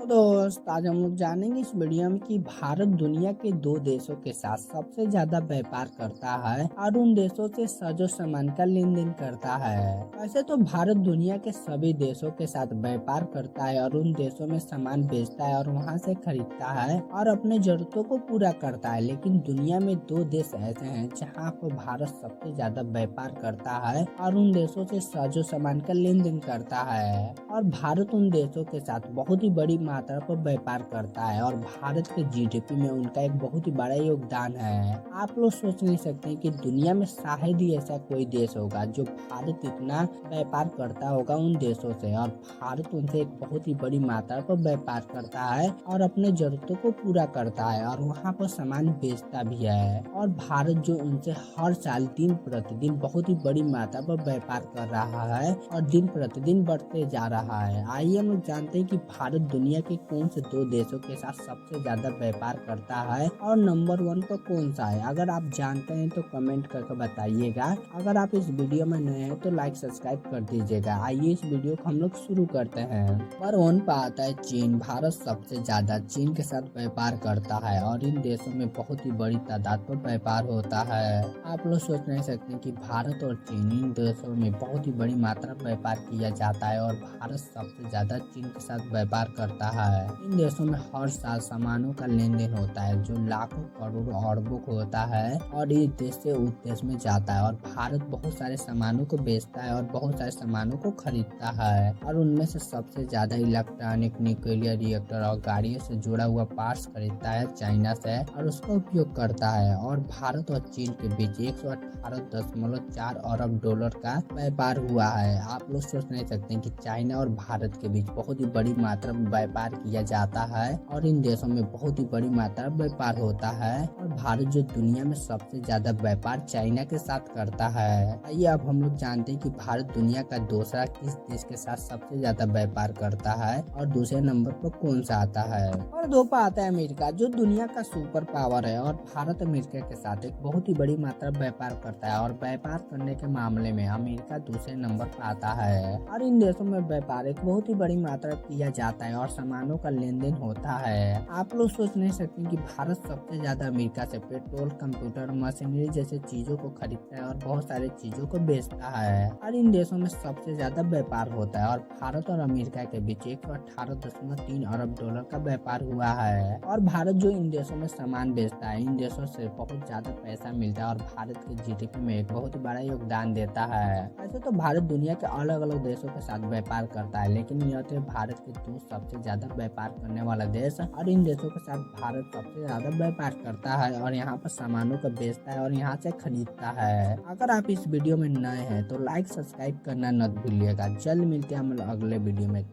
तो दोस्त आज हम लोग जानेंगे इस वीडियो में कि भारत दुनिया के दो देशों के साथ सबसे ज्यादा व्यापार करता है और उन देशों से सजो सामान का लेन देन करता है। वैसे तो भारत दुनिया के सभी देशों के साथ व्यापार करता है और उन देशों में सामान बेचता है और वहां से खरीदता है और अपने जरूरतों को पूरा करता है। लेकिन दुनिया में दो देश ऐसे हैं जहाँ पर भारत सबसे ज्यादा व्यापार करता है और उन देशों से सजो सामान का लेन देन करता है। और भारत उन देशों के साथ बहुत ही बड़ी मात्रा पर व्यापार करता है और भारत के जीडीपी में उनका एक बहुत ही बड़ा योगदान है। आप लोग सोच नहीं सकते कि दुनिया में शायद ही ऐसा कोई देश होगा जो भारत इतना व्यापार करता होगा उन देशों से, और भारत उनसे एक बहुत ही बड़ी मात्रा पर व्यापार करता है और अपने जरूरतों को पूरा करता है और वहाँ पर सामान बेचता भी है। और भारत जो उनसे हर साल दिन प्रतिदिन बहुत ही बड़ी मात्रा पर व्यापार कर रहा है और दिन प्रतिदिन बढ़ते जा रहा है। आइए हम लोग जानते हैं कि भारत दुनिया के कौन से दो देशों के साथ सबसे ज्यादा व्यापार करता है और नंबर 1 पर कौन सा है। अगर आप जानते हैं तो कमेंट करके बताइएगा। अगर आप इस वीडियो में नए हैं तो लाइक सब्सक्राइब कर दीजिएगा। आइए इस वीडियो को हम लोग शुरू करते हैं। नंबर 1 पर आता है चीन। भारत सबसे ज्यादा चीन के साथ व्यापार करता है और इन देशों में बहुत ही बड़ी तादाद पर व्यापार होता है। आप लोग सोच नहीं सकते कि भारत और चीन इन देशों में बहुत ही बड़ी मात्रा में व्यापार किया जाता है और भारत सबसे ज्यादा चीन के साथ व्यापार करता है। इन देशों में हर साल सामानों का लेन देन होता है जो लाखों करोड़ अरबों को होता है और इस देश से उस देश में जाता है। और भारत बहुत सारे सामानों को बेचता है और बहुत सारे सामानों को खरीदता है और उनमें से सबसे ज्यादा इलेक्ट्रॉनिक, न्यूक्लियर रिएक्टर और गाड़ियों से जुड़ा हुआ पार्ट्स खरीदता है चाइना से और उसका उपयोग करता है। और भारत और चीन के बीच 118.4 अरब डॉलर का व्यापार हुआ है। आप लोग सोच नहीं सकते कि चाइना और भारत के बीच बहुत ही बड़ी मात्रा में व्यापार किया जाता है और इन देशों में बहुत ही बड़ी मात्रा में व्यापार होता है। और भारत जो दुनिया में सबसे ज्यादा व्यापार चाइना के साथ करता है। आइए अब हम लोग जानते हैं कि भारत दुनिया का दूसरा किस देश के साथ सबसे ज्यादा व्यापार करता है और दूसरे नंबर पर कौन सा आता है। और 2 पर आता है अमेरिका, जो दुनिया का सुपर पावर है। और भारत अमेरिका के साथ एक बहुत ही बड़ी मात्रा में व्यापार करता है और व्यापार करने के मामले में अमेरिका दूसरे नंबर पर आता है। और इन देशों में व्यापार एक बहुत ही बड़ी मात्रा में किया जाता है और सामानों का लेन देन होता है। आप लोग सोच नहीं सकते कि भारत सबसे ज्यादा अमेरिका से पेट्रोल, कंप्यूटर, मशीनरी जैसे चीजों को खरीदता है और बहुत सारे चीजों को बेचता है। और इन देशों में सबसे ज्यादा व्यापार होता है और भारत और अमेरिका के बीच 118.3 अरब डॉलर का व्यापार हुआ है। और भारत जो इन देशों में सामान बेचता है, इन देशों से बहुत ज्यादा पैसा मिलता है और भारत के जीडीपी में एक बहुत ही बड़ा योगदान देता है। ऐसे तो भारत दुनिया के अलग अलग देशों के साथ व्यापार करता है, लेकिन यह तो भारत के दो सबसे ज्यादा व्यापार करने वाला देश और इन देशों के साथ भारत सबसे ज्यादा व्यापार करता है और यहाँ पर सामानों को बेचता है और यहाँ से खरीदता है। अगर आप इस वीडियो में नए हैं तो लाइक सब्सक्राइब करना न भूलिएगा। जल्द मिलते हैं हम लोग अगले वीडियो में।